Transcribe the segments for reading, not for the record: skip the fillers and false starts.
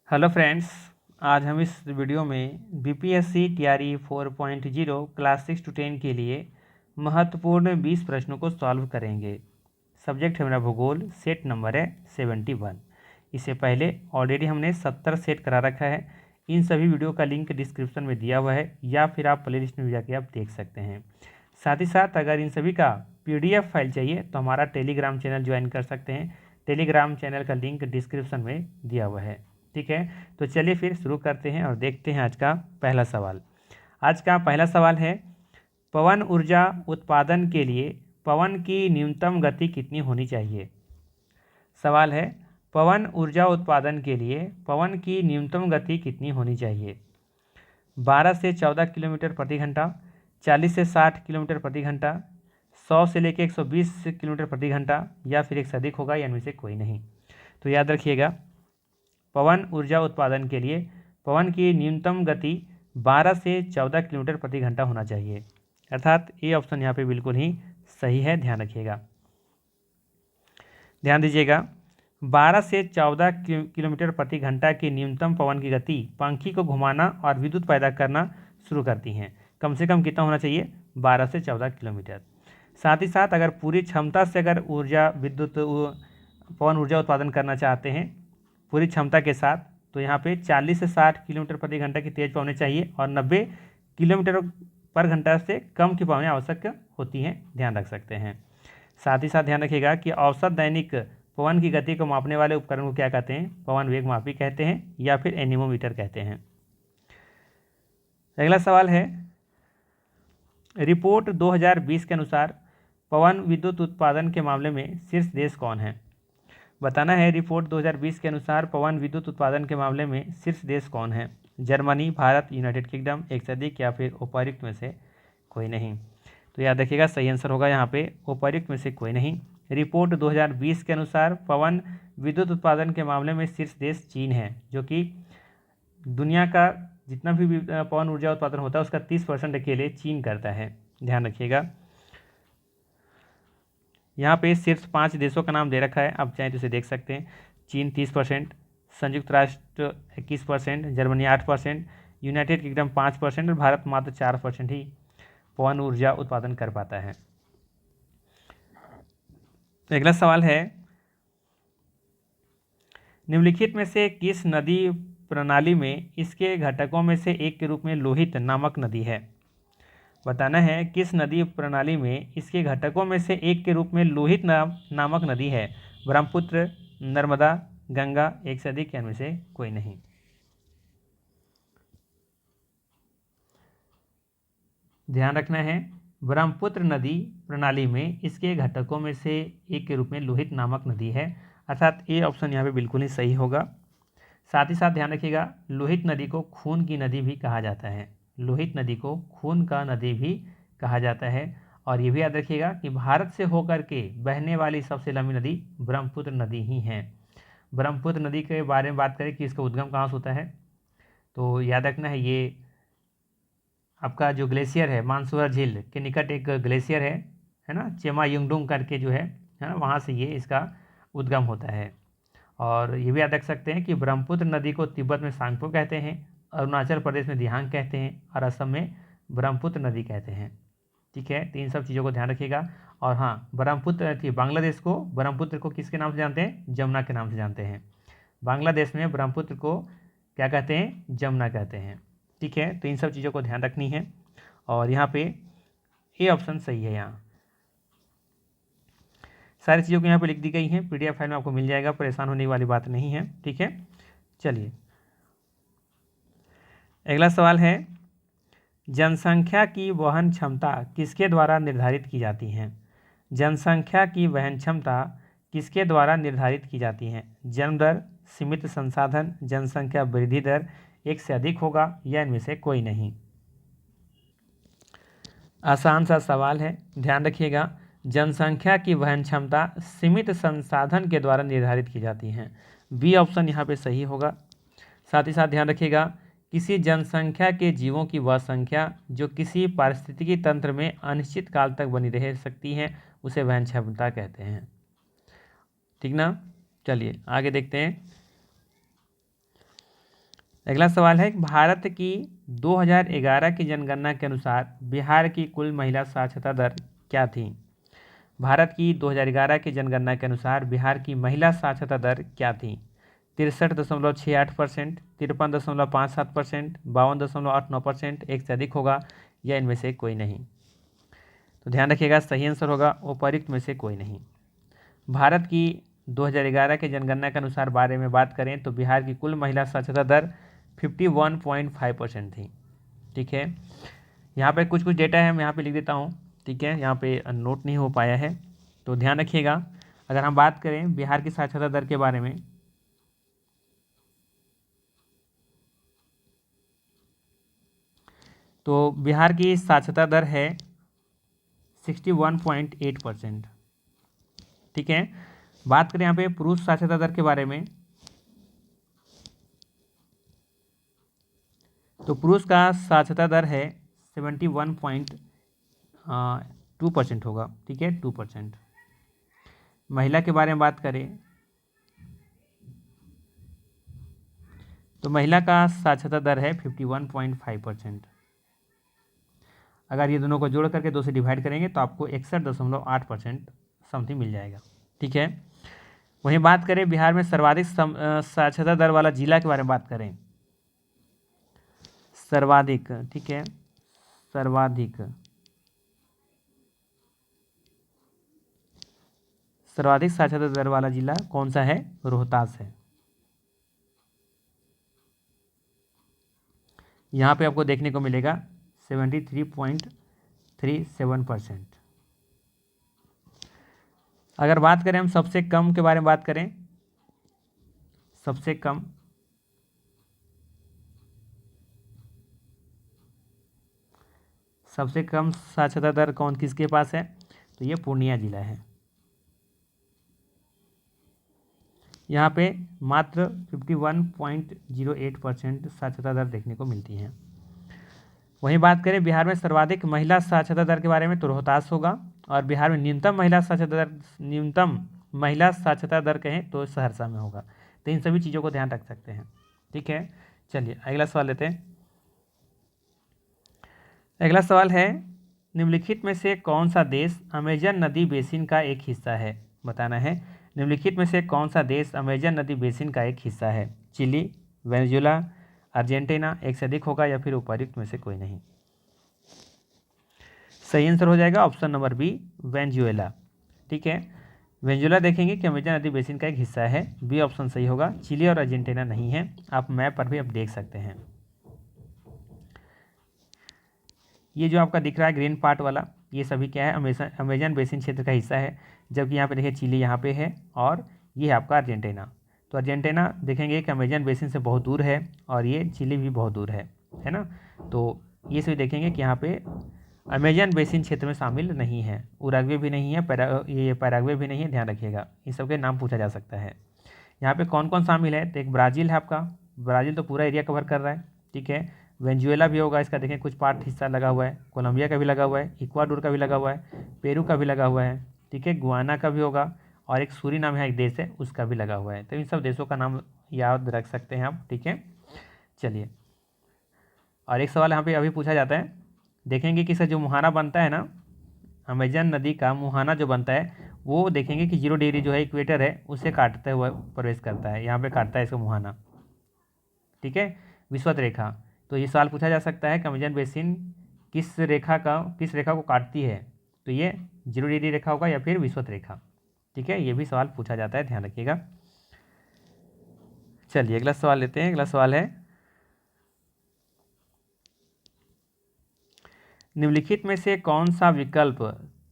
Hello friends, आज हम इस वीडियो में बीपीएससी टीआरई 4.0 क्लास 6 to 10 के लिए महत्वपूर्ण 20 प्रश्नों को सॉल्व करेंगे। सब्जेक्ट है मेरा भूगोल, सेट नंबर है 71। इससे पहले ऑलरेडी हमने 70 सेट करा रखा है। इन सभी वीडियो का लिंक डिस्क्रिप्शन में दिया हुआ है या फिर आप प्ले लिस्ट में जाके आप देख सकते हैं। साथ ही साथ अगर इन सभी का PDF फाइल चाहिए तो हमारा टेलीग्राम चैनल ज्वाइन कर सकते हैं। टेलीग्राम चैनल का लिंक डिस्क्रिप्शन में दिया हुआ है। ठीक है, तो चलिए फिर शुरू करते हैं और देखते हैं आज का पहला सवाल। आज का पहला सवाल है, पवन ऊर्जा उत्पादन के लिए पवन की न्यूनतम गति कितनी होनी चाहिए। सवाल है, पवन ऊर्जा उत्पादन के लिए पवन की न्यूनतम गति कितनी होनी चाहिए। 12 से 14 किलोमीटर प्रति घंटा, 40 से 60 किलोमीटर प्रति घंटा, 100 से लेकर 120 किलोमीटर प्रति घंटा, या फिर एक से अधिक होगा या इनमें से कोई नहीं। तो याद रखिएगा, पवन ऊर्जा उत्पादन के लिए पवन की न्यूनतम गति 12 से 14 किलोमीटर प्रति घंटा होना चाहिए। अर्थात ये ऑप्शन यहाँ पे बिल्कुल ही सही है, ध्यान रखिएगा। ध्यान दीजिएगा, 12 से 14 किलोमीटर प्रति घंटा की न्यूनतम पवन की गति पंखी को घुमाना और विद्युत पैदा करना शुरू करती हैं। कम से कम कितना होना चाहिए, 12 से 14 किलोमीटर। साथ ही साथ अगर पूरी क्षमता से अगर पवन ऊर्जा उत्पादन करना चाहते हैं पूरी क्षमता के साथ, तो यहाँ पे 40 से 60 किलोमीटर प्रति घंटा की तेज पवनें चाहिए और 90 किलोमीटर पर घंटा से कम की पवनें आवश्यक होती हैं, ध्यान रख सकते हैं। साथ ही साथ ध्यान रखिएगा कि औसत दैनिक पवन की गति को मापने वाले उपकरण को क्या कहते हैं, पवन वेग मापी कहते हैं या फिर एनीमोमीटर कहते हैं। अगला सवाल है, रिपोर्ट 2020 के अनुसार पवन विद्युत उत्पादन के मामले में शीर्ष देश कौन है। बताना है, रिपोर्ट 2020 के अनुसार पवन विद्युत उत्पादन के मामले में शीर्ष देश कौन है। जर्मनी, भारत, यूनाइटेड किंगडम, एक से अधिक, या फिर उपर्युक्त में से कोई नहीं। तो याद रखिएगा, सही आंसर होगा यहाँ पे उपर्युक्त में से कोई नहीं। रिपोर्ट 2020 के अनुसार पवन विद्युत उत्पादन के मामले में शीर्ष देश चीन है, जो कि दुनिया का जितना भी पवन ऊर्जा उत्पादन होता है उसका 30% अकेले चीन करता है, ध्यान रखिएगा। यहाँ पे शीर्ष 5 देशों का नाम दे रखा है, आप चाहें तो इसे देख सकते हैं। चीन 30%, संयुक्त राष्ट्र 21%, जर्मनी 8%, यूनाइटेड किंगडम 5% और भारत मात्र 4% ही पवन ऊर्जा उत्पादन कर पाता है। अगला सवाल है, निम्नलिखित में से किस नदी प्रणाली में इसके घटकों में से एक के रूप में लोहित नामक नदी है। बताना है, किस नदी प्रणाली में इसके घटकों में से एक के रूप में लोहित नामक नदी है। ब्रह्मपुत्र, नर्मदा, गंगा, एक से अधिक, इनमें से कोई नहीं। ध्यान रखना है, ब्रह्मपुत्र नदी प्रणाली में इसके घटकों में से एक के रूप में लोहित नामक नदी है, अर्थात ये ऑप्शन यहाँ पे बिल्कुल ही सही होगा। साथ ही साथ ध्यान रखिएगा, लोहित नदी को खून की नदी भी कहा जाता है। लोहित नदी को खून का नदी भी कहा जाता है। और ये भी याद रखिएगा कि भारत से होकर के बहने वाली सबसे लंबी नदी ब्रह्मपुत्र नदी ही है। ब्रह्मपुत्र नदी के बारे में बात करें कि इसका उद्गम कहाँ से होता है, तो याद रखना है, ये आपका जो ग्लेशियर है मानसरोवर झील के निकट एक ग्लेशियर है ना, चेमा युंगडुंग करके जो है ना, वहाँ से ये इसका उद्गम होता है। और ये भी याद रख सकते हैं कि ब्रह्मपुत्र नदी को तिब्बत में सांगपो कहते हैं, अरुणाचल प्रदेश में दिहांग कहते हैं और असम में ब्रह्मपुत्र नदी कहते हैं। ठीक है, तो इन सब चीज़ों को ध्यान रखिएगा। और हाँ, बांग्लादेश को ब्रह्मपुत्र को किसके नाम से जानते हैं, जमुना के नाम से जानते हैं। बांग्लादेश में ब्रह्मपुत्र को क्या कहते हैं, जमुना कहते हैं। ठीक है, तो इन सब चीज़ों को ध्यान रखनी है। और यहाँ पे ए ऑप्शन सही है। यहाँ सारी चीज़ों को यहाँ पे लिख दी गई हैं, PDF फाइल में आपको मिल जाएगा, परेशान होने वाली बात नहीं है। ठीक है, चलिए अगला सवाल है, जनसंख्या की वहन क्षमता किसके द्वारा निर्धारित की जाती है। जनसंख्या की वहन क्षमता किसके द्वारा निर्धारित की जाती है। जन्म दर, सीमित संसाधन, जनसंख्या वृद्धि दर, एक से अधिक होगा या इनमें से कोई नहीं। आसान सा सवाल है, ध्यान रखिएगा, जनसंख्या की वहन क्षमता सीमित संसाधन के द्वारा निर्धारित की जाती है। बी ऑप्शन यहाँ पे सही होगा। साथ ही साथ ध्यान रखिएगा, किसी जनसंख्या के जीवों की वह संख्या जो किसी पारिस्थितिकी तंत्र में अनिश्चित काल तक बनी रह सकती है उसे वहन क्षमता कहते हैं। ठीक ना, चलिए आगे देखते हैं। अगला सवाल है, भारत की 2011 की जनगणना के अनुसार बिहार की कुल महिला साक्षरता दर क्या थी? भारत की 2011 की जनगणना के अनुसार बिहार की महिला साक्षरता दर क्या थी? 63.68%, 53.57%, 52.89%, एक से अधिक होगा या इनमें से कोई नहीं। तो ध्यान रखिएगा, सही आंसर होगा उपर्युक्त में से कोई नहीं। भारत की 2011 के जनगणना के अनुसार बारे में बात करें तो बिहार की कुल महिला साक्षरता दर 51.5% थी। ठीक है, यहाँ पे कुछ डेटा है, मैं यहाँ पे लिख देता हूँ। ठीक है, यहाँ पे नोट नहीं हो पाया है, तो ध्यान रखिएगा। अगर हम बात करें बिहार की साक्षरता दर के बारे में, तो बिहार की साक्षरता दर है 61.8%। ठीक है, बात करें यहाँ पे पुरुष साक्षरता दर के बारे में, तो पुरुष का साक्षरता दर है 71.2% होगा। ठीक है, 2%। महिला के बारे में बात करें तो महिला का साक्षरता दर है 51.5%। अगर ये दोनों को जोड़ करके 2 से डिवाइड करेंगे तो आपको 61.8% समथिंग मिल जाएगा। ठीक है, वहीं बात करें बिहार में सर्वाधिक साक्षरता दर वाला जिला के बारे में बात करें, सर्वाधिक, ठीक है, सर्वाधिक साक्षरता दर वाला जिला कौन सा है? रोहतास है। यहाँ पे आपको देखने को मिलेगा 73.37%। अगर बात करें हम सबसे कम के बारे में बात करें, सबसे कम साक्षरता दर कौन किसके पास है? तो ये पूर्णिया जिला है। यहाँ पे मात्र 51.08% साक्षरता दर देखने को मिलती है। वहीं बात करें बिहार में सर्वाधिक महिला साक्षरता दर के बारे में तो रोहतास होगा, और बिहार में न्यूनतम महिला साक्षरता दर कहें तो सहरसा में होगा। तो इन सभी चीज़ों को ध्यान रख सकते हैं। ठीक है, चलिए अगला सवाल लेते हैं। अगला सवाल है, निम्नलिखित में से कौन सा देश अमेजन नदी बेसिन का एक हिस्सा है? बताना है, निम्नलिखित में से कौन सा देश अमेजन नदी बेसिन का एक हिस्सा है? चिली, वेनेजुएला, अर्जेंटीना, एक से अधिक होगा या फिर उपर्युक्त में से कोई नहीं। सही आंसर हो जाएगा ऑप्शन नंबर बी, वेनेजुएला। ठीक है, वेनेजुएला देखेंगे कि अमेजन नदी बेसिन का एक हिस्सा है, बी ऑप्शन सही होगा। चिली और अर्जेंटीना नहीं है, आप मैप पर भी आप देख सकते हैं। ये जो आपका दिख रहा है ग्रीन पार्ट वाला, ये सभी क्या है? अमेजन बेसिन क्षेत्र का हिस्सा है। जबकि यहाँ पे देखिए चिली यहाँ पे है और ये है आपका अर्जेंटीना। तो अर्जेंटीना देखेंगे कि अमेजन बेसिन से बहुत दूर है और ये चिली भी बहुत दूर है ना। तो ये सभी देखेंगे कि यहाँ पे अमेजन बेसिन क्षेत्र में शामिल नहीं है। उरुग्वे भी नहीं है, ये पैराग्वे भी नहीं है, ध्यान रखिएगा। इन सबके नाम पूछा जा सकता है। यहाँ पे कौन कौन शामिल है? तो एक ब्राज़ील है आपका, ब्राज़ील तो पूरा एरिया कवर कर रहा है। ठीक है, वेनेजुएला भी होगा, इसका देखें कुछ पार्ट हिस्सा लगा हुआ है। कोलंबिया का भी लगा हुआ है, इक्वाडोर का भी लगा हुआ है, पेरू का भी लगा हुआ है। ठीक है, गुयाना का भी होगा, और एक सूरीनाम है, एक देश है, उसका भी लगा हुआ है। तो इन सब देशों का नाम याद रख सकते हैं आप। ठीक है, चलिए। और एक सवाल यहाँ पे अभी पूछा जाता है, देखेंगे कि सर जो मुहाना बनता है ना, अमेजन नदी का मुहाना जो बनता है, वो देखेंगे कि 0 डिग्री जो है इक्वेटर है उसे काटते हुए प्रवेश करता है, यहाँ पे काटता है इसको मुहाना। ठीक है, विषुवत रेखा। तो ये सवाल पूछा जा सकता है कि अमेजन बेसिन किस रेखा को काटती है? तो ये 0 डिग्री रेखा होगा या फिर विषुवत रेखा। ठीक है, ये भी सवाल पूछा जाता है, ध्यान रखिएगा। चलिए अगला सवाल लेते हैं। अगला सवाल है, निम्नलिखित में से कौन सा विकल्प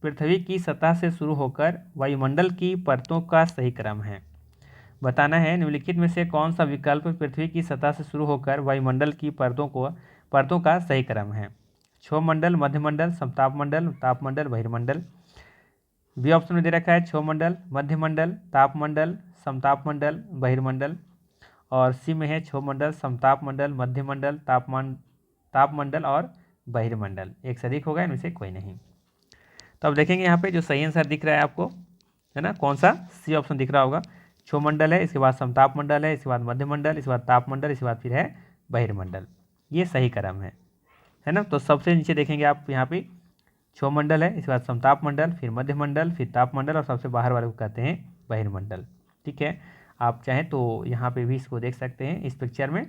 पृथ्वी की सतह से शुरू होकर वायुमंडल की परतों का सही क्रम है? बताना है, निम्नलिखित में से कौन सा विकल्प पृथ्वी की सतह से शुरू होकर वायुमंडल की परतों का सही क्रम है? क्षोभमंडल, मध्यमंडल, समतापमंडल, तापमंडल, बहिर्मंडल। बी ऑप्शन में दे रखा है क्षोभमंडल, मध्यमंडल, तापमंडल, समतापमंडल, बहिर्मंडल। और सी में है क्षोभमंडल, समतापमंडल, मध्यमंडल, तापमंडल और बहिर्मंडल। एक से अधिक होगा, इनमें से कोई नहीं। तो अब देखेंगे यहाँ पे जो सही आंसर दिख रहा है आपको, है ना, कौन सा? सी ऑप्शन दिख रहा होगा। क्षोभमंडल है, इसके बाद समतापमंडल है, इसके बाद मध्यमंडल, इसके बाद तापमंडल, इसके बाद फिर है बहिर्मंडल। ये सही क्रम है ना। तो सबसे नीचे देखेंगे आप यहाँ पे क्षोमंडल है, इसके बाद समताप मंडल, फिर मध्य मंडल, फिर ताप मंडल और सबसे बाहर वाले को कहते हैं बहिर्मंडल। ठीक है, आप चाहें तो यहाँ पे भी इसको देख सकते हैं इस पिक्चर में।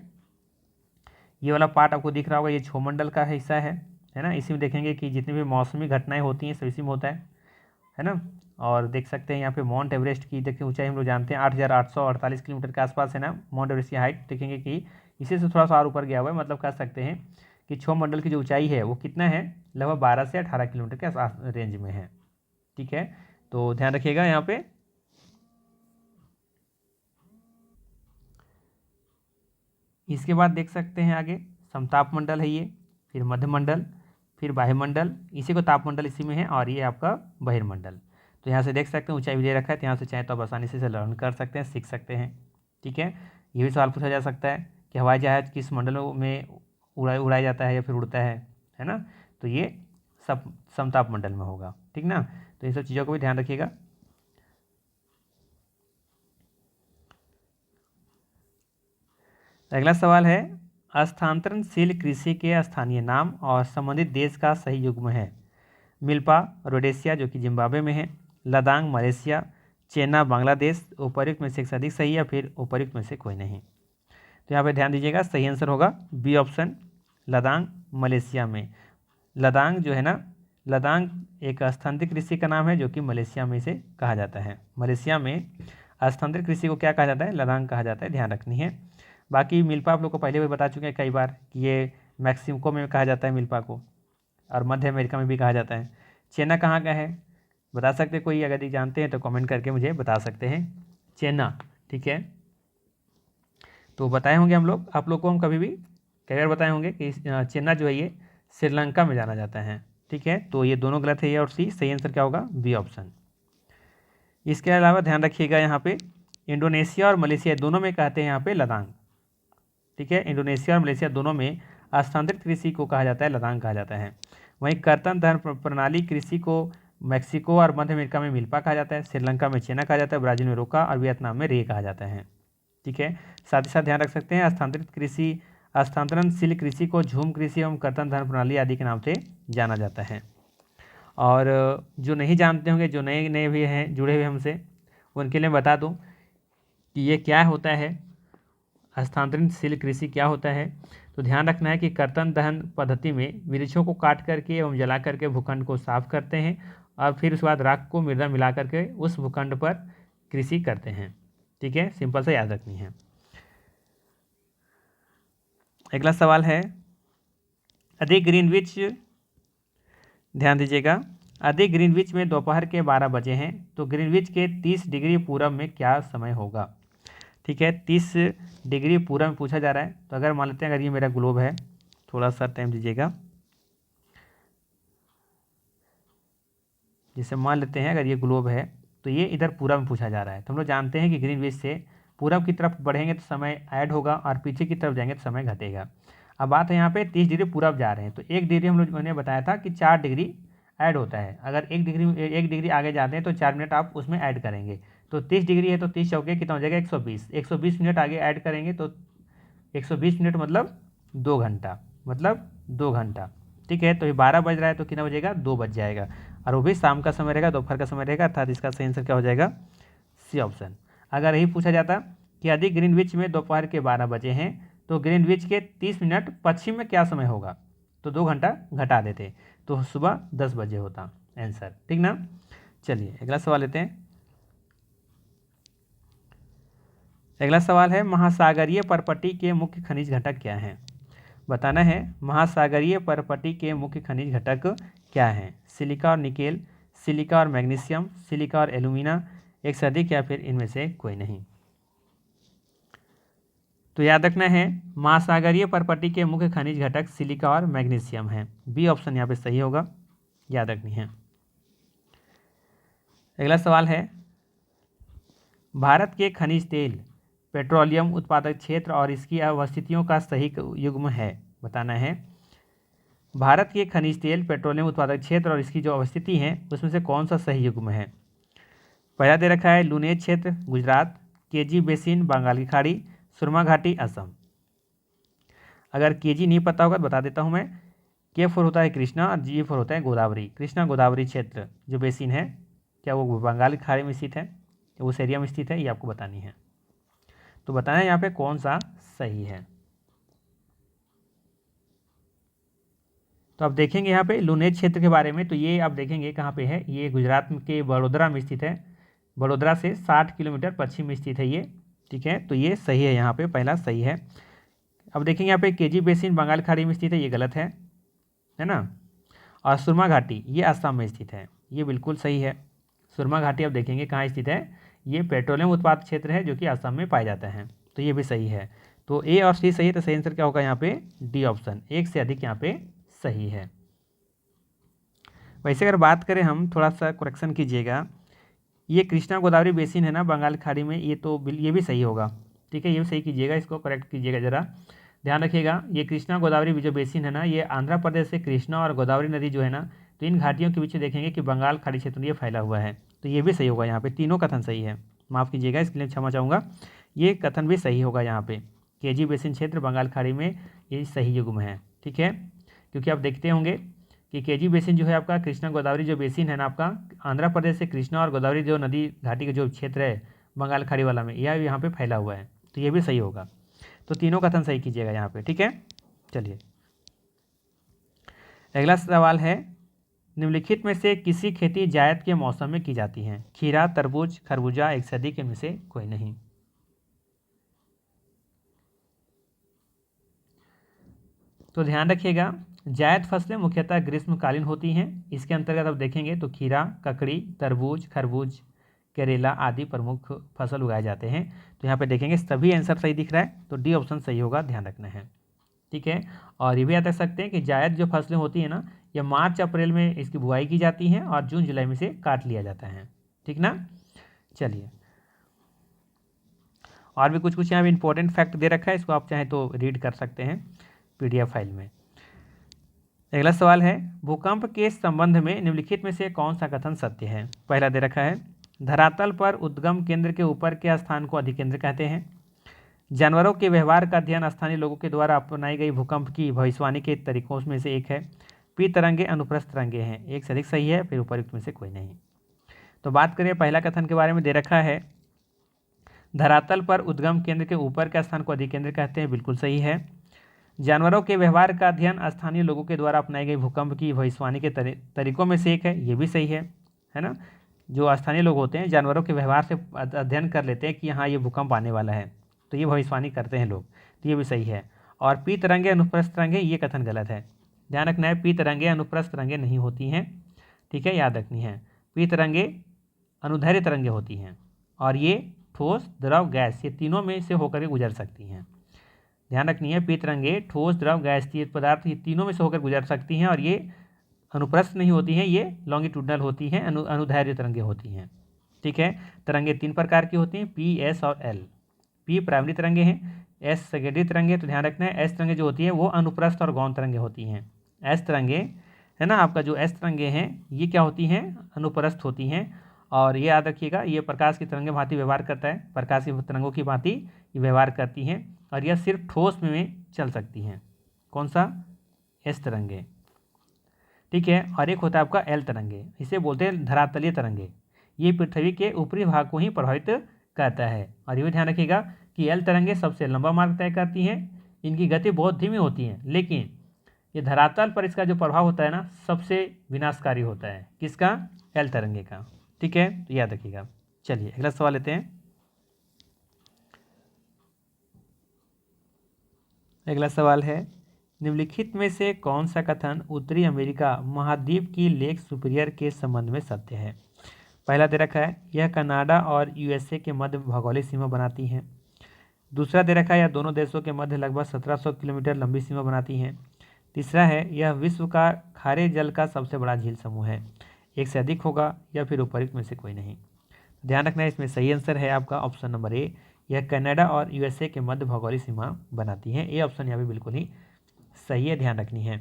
ये वाला पार्ट आपको दिख रहा होगा, ये क्षोमंडल का हिस्सा है ना। इसी में देखेंगे कि जितनी भी मौसमी घटनाएं होती हैं सब इसी में होता है ना। और देख सकते हैं यहाँ पे माउंट एवरेस्ट की देखिए ऊंचाई हम लोग जानते हैं 8,848 किलोमीटर के आसपास है ना। माउंट एवरेस्ट की हाइट देखेंगे कि इसी से थोड़ा सा और ऊपर गया हुआ है, मतलब कह सकते हैं कि क्षोमंडल की जो ऊंचाई है वो कितना है, लगभग 12 से 18 किलोमीटर के आस रेंज में है। ठीक है, तो ध्यान रखिएगा यहाँ पे। इसके बाद देख सकते हैं आगे समताप मंडल है ये, फिर मध्य मंडल, फिर वायुमंडल, इसी को तापमंडल इसी में है, और ये आपका बहिर्मंडल। तो यहाँ से देख सकते हैं ऊंचाई भी दे रखा है, तो यहाँ से चाहे तो आप आसानी से लर्न कर सकते हैं, सीख सकते हैं। ठीक है, ये भी सवाल पूछा जा सकता है कि हवाई जहाज किस मंडलों में उड़ाया जाता है या फिर उड़ता है ना। तो ये सब समताप मंडल में होगा। ठीक ना, तो इन सब चीज़ों को भी ध्यान रखिएगा। अगला सवाल है स्थानांतरणशील कृषि के स्थानीय नाम और संबंधित देश का सही युग्म है। मिल्पा रोडेशिया जो कि जिम्बाब्वे में है, लदांग मलेशिया, चेना बांग्लादेश, उपर्युक्त में से अधिक सही या फिर उपर्युक्त में से कोई नहीं। तो यहाँ पे ध्यान दीजिएगा, सही आंसर होगा बी ऑप्शन, लदांग मलेशिया में। लदांग जो है ना, लदांग एक स्थानांतरित कृषि का नाम है जो कि मलेशिया में से कहा जाता है। मलेशिया में स्थानांतरित कृषि को क्या कहा जाता है, लदांग कहा जाता है, ध्यान रखनी है। बाकी मिल्पा आप लोग को पहले भी बता चुके हैं कई बार कि ये मैक्सिको में कहा जाता है मिल्पा को, और मध्य अमेरिका में भी कहा जाता है। चेना कहाँ का है बता सकते कोई, अगर ये जानते हैं तो कमेंट करके मुझे बता सकते हैं चेना। ठीक है, तो बताए होंगे हम लोग, आप लोग को हम कभी भी कई बार बताए होंगे कि चेन्नई जो है ये श्रीलंका में जाना जाता है। ठीक है, तो ये दोनों गलत है, ये और सी। सही आंसर क्या होगा, बी ऑप्शन। इसके अलावा ध्यान रखिएगा यहाँ पे इंडोनेशिया और मलेशिया दोनों में कहते हैं यहाँ पे लदांग। ठीक है, इंडोनेशिया और मलेशिया दोनों में स्थानांतरित कृषि को कहा जाता है लदांग कहा जाता है। वहीं कर्तन धन प्रणाली कृषि को मैक्सिको और मध्य अमेरिका में मिल्पा कहा जाता है, श्रीलंका में चेना कहा जाता है, ब्राज़ील में रोका और वियतनाम में रे कहा जाता है। ठीक है, साथ ही साथ ध्यान रख सकते हैं स्थानांतरणशील कृषि को झूम कृषि एवं कर्तन धन प्रणाली आदि के नाम से जाना जाता है। और जो नहीं जानते होंगे, जो नए नए भी हैं जुड़े हुए हमसे, उनके लिए बता दूं कि ये क्या होता है, स्थानांतरणशील कृषि क्या होता है। तो ध्यान रखना है कि कर्तन दहन पद्धति में वृक्षों को काट करके एवं जला करके भूखंड को साफ करते हैं और फिर उसके बाद राख को मृदा मिला करके उस भूखंड पर कृषि करते हैं। ठीक है, सिंपल सा याद रखनी है। अगला सवाल है अधिक ग्रीनविच, ध्यान दीजिएगा, अधिक ग्रीनविच में दोपहर के 12 बजे हैं तो ग्रीनविच के 30 डिग्री पूरब में क्या समय होगा। ठीक है, 30 डिग्री पूरब में पूछा जा रहा है। तो अगर मान लेते हैं अगर ये मेरा ग्लोब है, थोड़ा सा टाइम दीजिएगा, जैसे मान लेते हैं अगर ये ग्लोब है तो ये इधर पूरब में पूछा जा रहा है। तो हम लोग जानते हैं कि ग्रीनविच से पूरब की तरफ बढ़ेंगे तो समय ऐड होगा और पीछे की तरफ जाएंगे तो समय घटेगा। अब बात है यहाँ पे 30 डिग्री पूरब जा रहे हैं तो 1 डिग्री हम लोगों ने बताया था कि 4 डिग्री ऐड होता है। अगर 1 डिग्री आगे जाते हैं तो 4 मिनट आप उसमें ऐड करेंगे। तो 30 डिग्री है तो 30 चौके कितना हो जाएगा 120 मिनट आगे ऐड करेंगे तो 120 मिनट मतलब 2 घंटा, मतलब 2 घंटा। ठीक है, तो ये 12 बज रहा है तो कितना बजेगा, 2 बज जाएगा, और वो भी शाम का समय रहेगा, दोपहर का समय रहेगा, अर्थात इसका सही आंसर क्या हो जाएगा, सी ऑप्शन। अगर यही पूछा जाता कि अधिक ग्रीनविच में दोपहर के 12 बजे हैं तो ग्रीनविच के 30 मिनट पश्चिम में क्या समय होगा, तो 2 घंटा घटा देते तो सुबह 10 बजे होता आंसर। ठीक ना, चलिए अगला सवाल लेते हैं। अगला सवाल है महासागरीय परपटी के मुख्य खनिज घटक क्या हैं। बताना है महासागरीय परपटी के मुख्य खनिज घटक क्या हैं। सिलिका और निकेल, सिलिका और मैग्नीशियम, सिलिका और एल्यूमिना, एक से अधिक या फिर इनमें से कोई नहीं। तो याद रखना है महासागरीय परपटी के मुख्य खनिज घटक सिलिका और मैग्नीशियम हैं। बी ऑप्शन यहाँ पे सही होगा, याद रखनी है। अगला सवाल है भारत के खनिज तेल पेट्रोलियम उत्पादक क्षेत्र और इसकी अवस्थितियों का सही युग्म है। बताना है भारत के खनिज तेल पेट्रोलियम उत्पादक क्षेत्र और इसकी जो अवस्थिति है उसमें से कौन सा सही युग्म है। पहला दे रखा है लुनेज क्षेत्र गुजरात, केजी बेसिन बंगाल की खाड़ी, सुरमा घाटी असम। अगर केजी नहीं पता होगा तो बता देता हूँ मैं। K4 होता है कृष्णा और G4 होता है गोदावरी। कृष्णा गोदावरी क्षेत्र जो बेसिन है, क्या वो बंगाल की खाड़ी में स्थित है, उस एरिया में स्थित है, ये आपको बतानी है। तो बताना है यहाँ पे कौन सा सही है। तो अब देखेंगे यहाँ पे लुनेज क्षेत्र के बारे में। तो ये आप देखेंगे कहाँ पे है, ये गुजरात के वडोदरा में स्थित है। वडोदरा से 60 किलोमीटर पश्चिम में स्थित है ये, ठीक है। तो ये सही है, यहाँ पे पहला सही है। अब देखेंगे यहाँ पे केजी बेसिन बंगाल खाड़ी में स्थित है, ये गलत है ना। और सुरमा घाटी ये असम में स्थित है, ये बिल्कुल सही है। सुरमा घाटी आप देखेंगे कहाँ स्थित है, ये पेट्रोलियम उत्पाद क्षेत्र है जो कि असम में पाए जाते हैं, तो ये भी सही है। तो ए और सी सही है, तो सही आंसर क्या होगा यहाँ पे, डी ऑप्शन, एक से अधिक यहाँ पे सही है। वैसे अगर बात करें हम, थोड़ा सा करेक्शन कीजिएगा, ये कृष्णा गोदावरी बेसिन है ना बंगाल खाड़ी में, ये तो ये भी सही होगा, ठीक है। ये भी सही कीजिएगा, इसको करेक्ट कीजिएगा ज़रा, ध्यान रखिएगा। ये कृष्णा गोदावरी जो बेसिन है ना, ये आंध्र प्रदेश से कृष्णा और गोदावरी नदी जो है ना, तो इन घाटियों के बीच देखेंगे कि बंगाल खाड़ी क्षेत्र में ये फैला हुआ है, तो ये भी सही होगा यहाँ पे। तीनों कथन सही है, माफ़ कीजिएगा इसके लिए क्षमा चाहूँगा, ये कथन भी सही होगा यहाँ पे। केजी बेसिन क्षेत्र बंगाल खाड़ी में ये सही युग्म है, ठीक है। क्योंकि आप देखते होंगे कि केजी बेसिन जो है आपका, कृष्णा गोदावरी जो बेसिन है ना आपका, आंध्र प्रदेश से कृष्णा और गोदावरी जो नदी घाटी का जो क्षेत्र है बंगाल खाड़ी वाला में, यह यहाँ पे फैला हुआ है, तो ये भी सही होगा। तो तीनों कथन सही कीजिएगा यहाँ पे, ठीक है। चलिए अगला सवाल है, निम्नलिखित में से किसी खेती जायद के मौसम में की जाती है, खीरा, तरबूज, खरबूजा, एक से अधिक, इनमें से कोई नहीं। तो ध्यान रखिएगा, जायद फसलें मुख्यतः ग्रीष्मकालीन होती हैं। इसके अंतर्गत आप देखेंगे तो खीरा, ककड़ी, तरबूज, खरबूज, करेला आदि प्रमुख फसल उगाए जाते हैं। तो यहाँ पे देखेंगे सभी आंसर सही दिख रहा है, तो डी ऑप्शन सही होगा, ध्यान रखना है, ठीक है। और ये भी याद रख सकते हैं कि जायद जो फसलें होती हैं ना, ये मार्च अप्रैल में इसकी बुआई की जाती हैं और जून जुलाई में से काट लिया जाता है, ठीक ना। चलिए और भी कुछ यहाँ पे इंपॉर्टेंट फैक्ट दे रखा है, इसको आप चाहें तो रीड कर सकते हैं PDF फाइल में। अगला सवाल है, भूकंप के संबंध में निम्नलिखित में से कौन सा कथन सत्य है। पहला दे रखा है, धरातल पर उद्गम केंद्र के ऊपर के स्थान को अधिकेंद्र कहते हैं। जानवरों के व्यवहार का अध्ययन स्थानीय लोगों के द्वारा अपनाई गई भूकंप की भविष्यवाणी के तरीकों में से एक है। पी तरंगे अनुप्रस्थ तरंगे हैं, एक से अधिक सही है, फिर उपयुक्त में से कोई नहीं। तो बात करें पहला कथन के बारे में, दे रखा है धरातल पर उद्गम केंद्र के ऊपर के स्थान को अधिकेंद्र कहते हैं, बिल्कुल सही है। जानवरों के व्यवहार का अध्ययन स्थानीय लोगों के द्वारा अपनाई गई भूकंप की भविष्यवाणी के तरीकों में से एक है, ये भी सही है ना। जो स्थानीय लोग होते हैं जानवरों के व्यवहार से अध्ययन कर लेते हैं कि हाँ ये भूकंप आने वाला है, तो ये भविष्यवाणी करते हैं लोग, तो ये भी सही है। और पी तरंगे अनुप्रस्थ तरंगे, ये कथन गलत है, ध्यान रखना है। पी तरंगे अनुप्रस्थ तरंगे नहीं होती हैं, ठीक है, याद रखनी है। पी तरंगे अनुदैर्ध्य तरंगे होती हैं, और ये ठोस, द्रव, गैस, ये तीनों में से होकर के गुजर सकती हैं, ध्यान रखनी है। पी तरंगे ठोस, द्रव, गैसीय पदार्थ, ये तीनों में से होकर गुजर सकती हैं, और ये अनुप्रस्थ नहीं होती हैं, ये लॉन्गिट्यूडनल होती हैं, अनुदैर्ध्य तरंगे होती हैं, ठीक है। तरंगे 3 प्रकार की होती हैं, पी, एस और एल। पी प्राइमरी तरंगे हैं, एस सेकेंडरी तरंगे, तो ध्यान रखना है एस तरंगे जो होती हैं वो अनुप्रस्थ और गौण तरंगे होती हैं। एस तरंगे है ना आपका, जो एस तरंगे हैं ये क्या होती हैं, अनुप्रस्थ होती हैं। और ये याद रखिएगा, ये प्रकाश की तरंगे भांति व्यवहार करता है, प्रकाश की तरंगों की भांति ये व्यवहार करती हैं, और यह सिर्फ ठोस में चल सकती हैं। कौन सा, एस तरंगे, ठीक है। और एक होता है आपका एल तरंगे, इसे बोलते हैं धरातलीय तरंगे, ये पृथ्वी के ऊपरी भाग को ही प्रभावित करता है। और ये भी ध्यान रखिएगा कि एल तरंगे सबसे लंबा मार्ग तय करती हैं, इनकी गति बहुत धीमी होती है, लेकिन ये धरातल पर इसका जो प्रभाव होता है ना सबसे विनाशकारी होता है, किसका, एल तरंगे का, ठीक है, तो याद रखिएगा। चलिए अगला सवाल लेते हैं। अगला सवाल है, निम्नलिखित में से कौन सा कथन उत्तरी अमेरिका महाद्वीप की लेक सुपीरियर के संबंध में सत्य है। पहला दे रखा है, यह कनाडा और USA के मध्य भौगोलिक सीमा बनाती हैं। दूसरा दे रखा है, यह दोनों देशों के मध्य लगभग 1700 किलोमीटर लंबी सीमा बनाती हैं। तीसरा है, यह विश्व का खारे जल का सबसे बड़ा झील समूह है, एक से अधिक होगा, या फिर उपयुक्त में से कोई नहीं। ध्यान रखना है, इसमें सही आंसर है आपका ऑप्शन नंबर ए, यह कनाडा और USA के मध्य भौगोलिक सीमा बनाती हैं। ए ऑप्शन यहाँ पे बिल्कुल ही सही है, ध्यान रखनी है।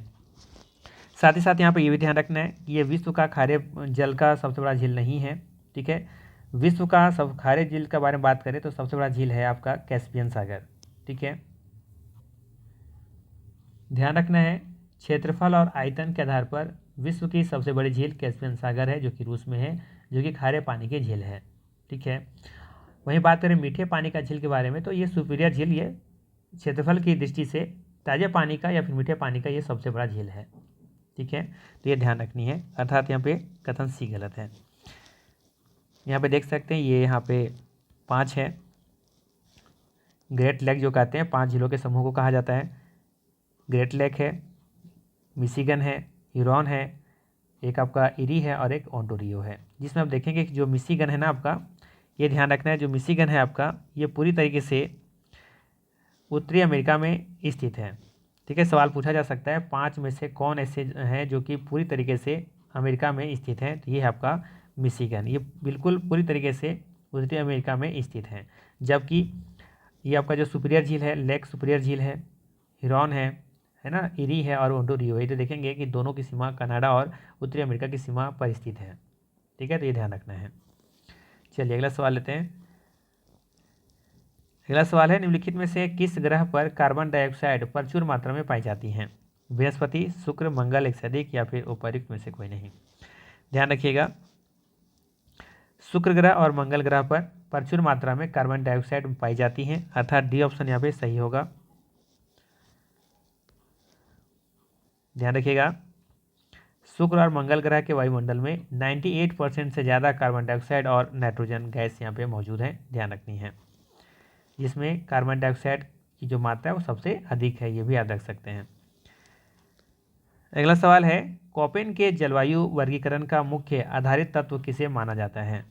साथ ही साथ यहाँ पे ये भी ध्यान रखना है कि ये विश्व का खारे जल का सबसे बड़ा झील नहीं है, ठीक है। विश्व का सब खारे झील के बारे में बात करें तो सबसे बड़ा झील है आपका कैस्पियन सागर, ठीक है। ध्यान रखना है, क्षेत्रफल और आयतन के आधार पर विश्व की सबसे बड़ी झील कैस्पियन सागर है, जो कि रूस में है, जो कि खारे पानी की झील है। ठीक है, वहीं बात करें मीठे पानी का झील के बारे में, तो ये सुपीरियर झील, ये क्षेत्रफल की दृष्टि से ताज़े पानी का या फिर मीठे पानी का ये सबसे बड़ा झील है। ठीक है, तो ये ध्यान रखनी है, अर्थात यहाँ पे कथन सी गलत है। यहाँ पे देख सकते हैं, ये यहाँ पे 5 है। ग्रेट लेक जो कहते हैं, 5 झीलों के समूह को कहा जाता है। ग्रेट लेक है, मिशिगन है, ह्यूरॉन है, एक आपका इरी है और एक ओंटारियो है। जिसमें आप देखेंगे कि जो मिशिगन है ना आपका, ये ध्यान रखना है, जो मिशिगन है आपका, ये पूरी तरीके से उत्तरी अमेरिका में स्थित है। ठीक है, सवाल पूछा जा सकता है 5 में से कौन ऐसे हैं जो कि पूरी तरीके से अमेरिका में स्थित हैं, तो ये है आपका मिशिगन, ये बिल्कुल पूरी तरीके से उत्तरी अमेरिका में स्थित है। जबकि ये आपका जो सुपीरियर झील है, लेक सुपीरियर झील है, ह्यूरॉन है ना, इरी है और ओंटारियो है, तो देखेंगे कि दोनों की सीमा कनाडा और उत्तरी अमेरिका की सीमा पर स्थित है। ठीक है, तो ये ध्यान रखना है। चलिए अगला सवाल लेते हैं। अगला सवाल है, निम्नलिखित में से किस ग्रह पर कार्बन डाइऑक्साइड प्रचुर मात्रा में पाई जाती हैं? बृहस्पति, शुक्र, मंगल, एक से अधिक या फिर उपर्युक्त में से कोई नहीं। ध्यान रखिएगा, शुक्र ग्रह और मंगल ग्रह पर प्रचुर मात्रा में कार्बन डाइऑक्साइड पाई जाती हैं, अर्थात डी ऑप्शन यहाँ पे सही होगा। ध्यान रखिएगा, शुक्र और मंगल ग्रह के वायुमंडल में 98% से ज़्यादा कार्बन डाइऑक्साइड और नाइट्रोजन गैस यहाँ पे मौजूद है, ध्यान रखनी है, जिसमें कार्बन डाइऑक्साइड की जो मात्रा है वो सबसे अधिक है, ये भी याद रख सकते हैं। अगला सवाल है, कोपेन के जलवायु वर्गीकरण का मुख्य आधारित तत्व किसे माना जाता है?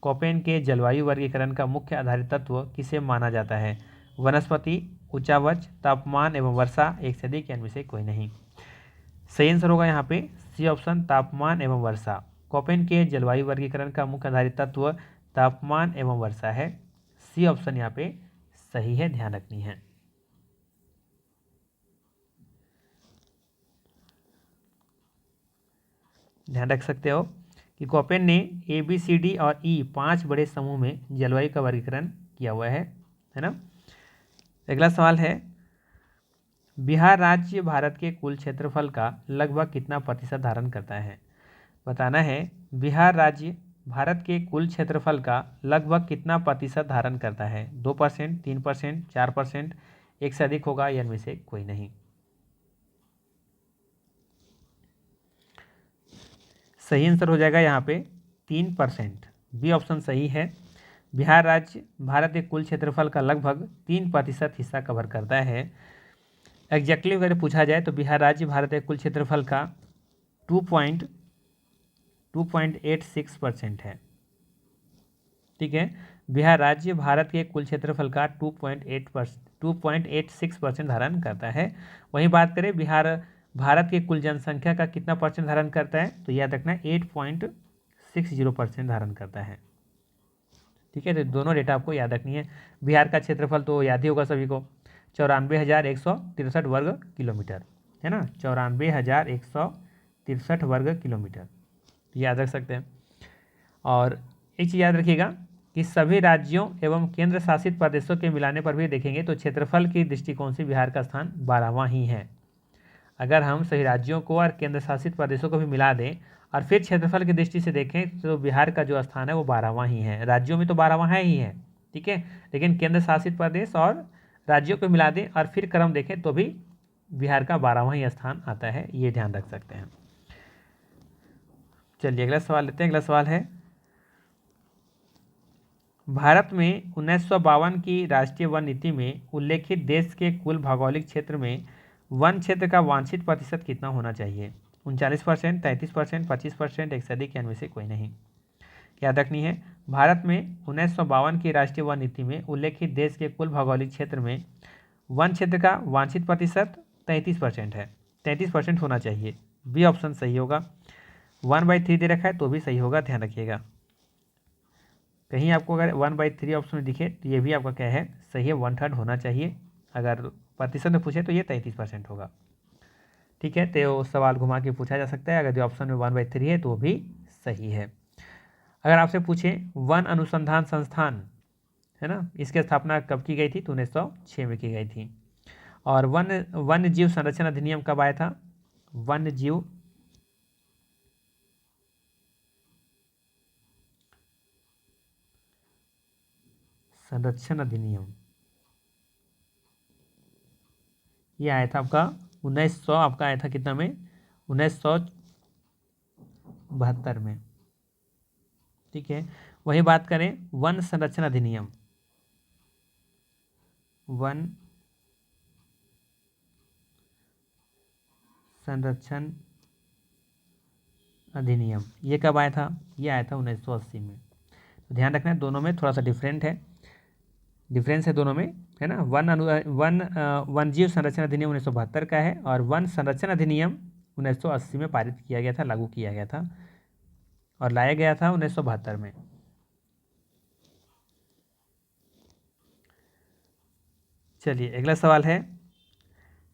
कोपेन के जलवायु वर्गीकरण का मुख्य आधारित तत्व किसे माना जाता है? वनस्पति, उच्चावच, तापमान एवं वर्षा, एक से अधिक या इनमें से कोई नहीं। सही आंसर होगा यहाँ पे सी ऑप्शन, तापमान एवं वर्षा। कोपेन के जलवायु वर्गीकरण का मुख्य आधारित तत्व तापमान एवं वर्षा है, सी ऑप्शन यहाँ पे सही है, ध्यान रखनी है। ध्यान रख सकते हो कि कोपेन ने ए बी सी डी और ई 5 बड़े समूह में जलवायु का वर्गीकरण किया हुआ है ना। अगला सवाल है, बिहार राज्य भारत के कुल क्षेत्रफल का लगभग कितना प्रतिशत धारण करता है? बताना है, बिहार राज्य भारत के कुल क्षेत्रफल का लगभग कितना प्रतिशत धारण करता है? 2%, 3%, 4%, एक से अधिक होगा या इनमें से कोई नहीं। सही आंसर हो जाएगा यहाँ पे 3%, बी ऑप्शन सही है। बिहार राज्य भारत के कुल क्षेत्रफल का लगभग 3% हिस्सा कवर करता है। एग्जैक्टली अगर पूछा जाए तो बिहार राज्य भारत के कुल क्षेत्रफल का 2.86% है। ठीक है, बिहार राज्य भारत के कुल क्षेत्रफल का 2.86% धारण करता है। वहीं बात करें बिहार भारत के कुल जनसंख्या का कितना परसेंट धारण करता है, तो याद रखना 8.60% धारण करता है। ठीक है, तो दोनों डेटा आपको याद रखनी है। बिहार का क्षेत्रफल तो याद ही होगा सभी को, 94,163 वर्ग किलोमीटर है ना, 94,163 वर्ग किलोमीटर, याद रख सकते हैं। और एक चीज़ याद रखिएगा कि सभी राज्यों एवं केंद्र शासित प्रदेशों के मिलाने पर भी देखेंगे तो क्षेत्रफल की दृष्टिकोण से बिहार का स्थान 12वां ही है। अगर हम सही राज्यों को और केंद्र शासित प्रदेशों को भी मिला दें और फिर क्षेत्रफल की दृष्टि से देखें तो बिहार का जो स्थान है वो 12वां ही है। राज्यों में तो 12वां है ही है, ठीक है, लेकिन केंद्र शासित प्रदेश और राज्यों को मिला दें और फिर क्रम देखें तो भी बिहार का 12वां ही स्थान आता है, ये ध्यान रख सकते हैं। चलिए अगला सवाल लेते हैं। अगला सवाल है, भारत में 1952 की राष्ट्रीय वन नीति में उल्लेखित देश के कुल भौगोलिक क्षेत्र में वन क्षेत्र का वांछित प्रतिशत कितना होना चाहिए? 39%, 33%, 25%, एक से अधिक या इनमें से कोई नहीं। याद रखनी है, भारत में 1952 की राष्ट्रीय वन नीति में उल्लेखित देश के कुल भौगोलिक क्षेत्र में वन क्षेत्र का वांछित प्रतिशत 33% है, 33% होना चाहिए, बी ऑप्शन सही होगा। 1/3 दे रखा है तो भी सही होगा, ध्यान रखिएगा। कहीं आपको अगर 1/3 ऑप्शन में दिखे तो ये भी आपका क्या है, सही है, 1/3 होना चाहिए। अगर प्रतिशत में पूछे तो ये 33% होगा। ठीक है, तो सवाल घुमा के पूछा जा सकता है, अगर जो ऑप्शन में 1/3 है तो वो भी सही है। अगर आपसे पूछे वन अनुसंधान संस्थान है ना, इसकी स्थापना कब की गई थी, तो 1906 में की गई थी। और वन्य जीव संरक्षण अधिनियम कब आया था? वन्य जीव संरक्षण अधिनियम ये आया था आपका 1900, आपका आया था कितना में? 1972 में। ठीक है, वही बात करें वन संरक्षण अधिनियम, वन संरक्षण अधिनियम ये कब आया था? ये आया था 1980 में। तो ध्यान रखना है दोनों में थोड़ा सा डिफरेंस है दोनों में, है ना। वन जीव संरक्षण अधिनियम 1972 का है और वन संरक्षण अधिनियम 1980 में पारित किया गया था, लागू किया गया था और लाया गया था 1972 में। चलिए अगला सवाल है,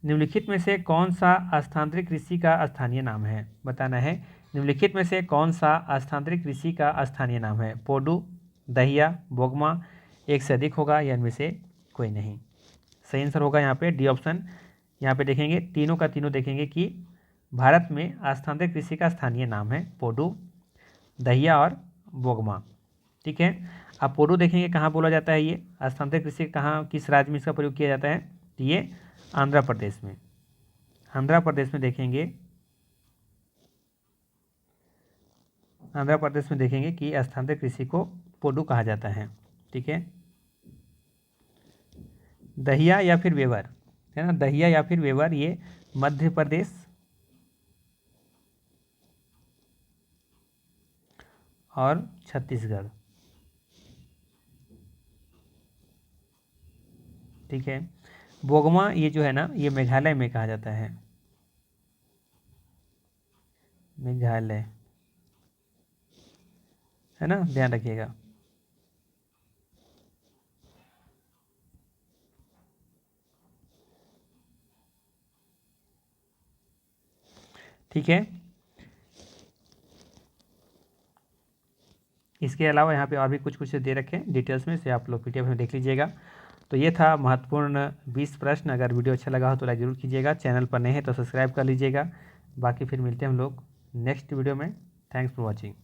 निम्नलिखित में से कौन सा स्थानांतरित कृषि का स्थानीय नाम है? बताना है निम्नलिखित में से कौन सा स्थानांतरित कृषि का स्थानीय नाम है? पोडू, दहिया, बोगमा, एक से अधिक होगा या इनमें से कोई नहीं? सही आंसर होगा यहाँ पे डी ऑप्शन। यहाँ पे देखेंगे तीनों का तीनों देखेंगे कि भारत में स्थानांतरित कृषि का स्थानीय नाम है पोडू, दहिया और बोगमा। ठीक है, अब पोडू देखेंगे कहाँ बोला जाता है, ये स्थानांतरित कृषि कहाँ, किस राज्य में इसका प्रयोग किया जाता है? तो ये आंध्र प्रदेश में। आंध्र प्रदेश में देखेंगे, आंध्र प्रदेश में देखेंगे कि स्थानांतरित कृषि को पोडू कहा जाता है। ठीक है, दहिया या फिर वेवर, है ना, दहिया या फिर वेवर ये मध्य प्रदेश और छत्तीसगढ़। ठीक है, बोगमा ये जो है ना ये मेघालय में कहा जाता है, मेघालय, है ना, ध्यान रखिएगा। ठीक है, इसके अलावा यहाँ पे और भी कुछ दे रखे हैं डिटेल्स में, से आप लोग पीडीएफ में देख लीजिएगा। तो ये था महत्वपूर्ण 20 प्रश्न। अगर वीडियो अच्छा लगा हो तो लाइक जरूर कीजिएगा, चैनल पर नए हैं तो सब्सक्राइब कर लीजिएगा। बाकी फिर मिलते हैं हम लोग नेक्स्ट वीडियो में। Thanks for watching.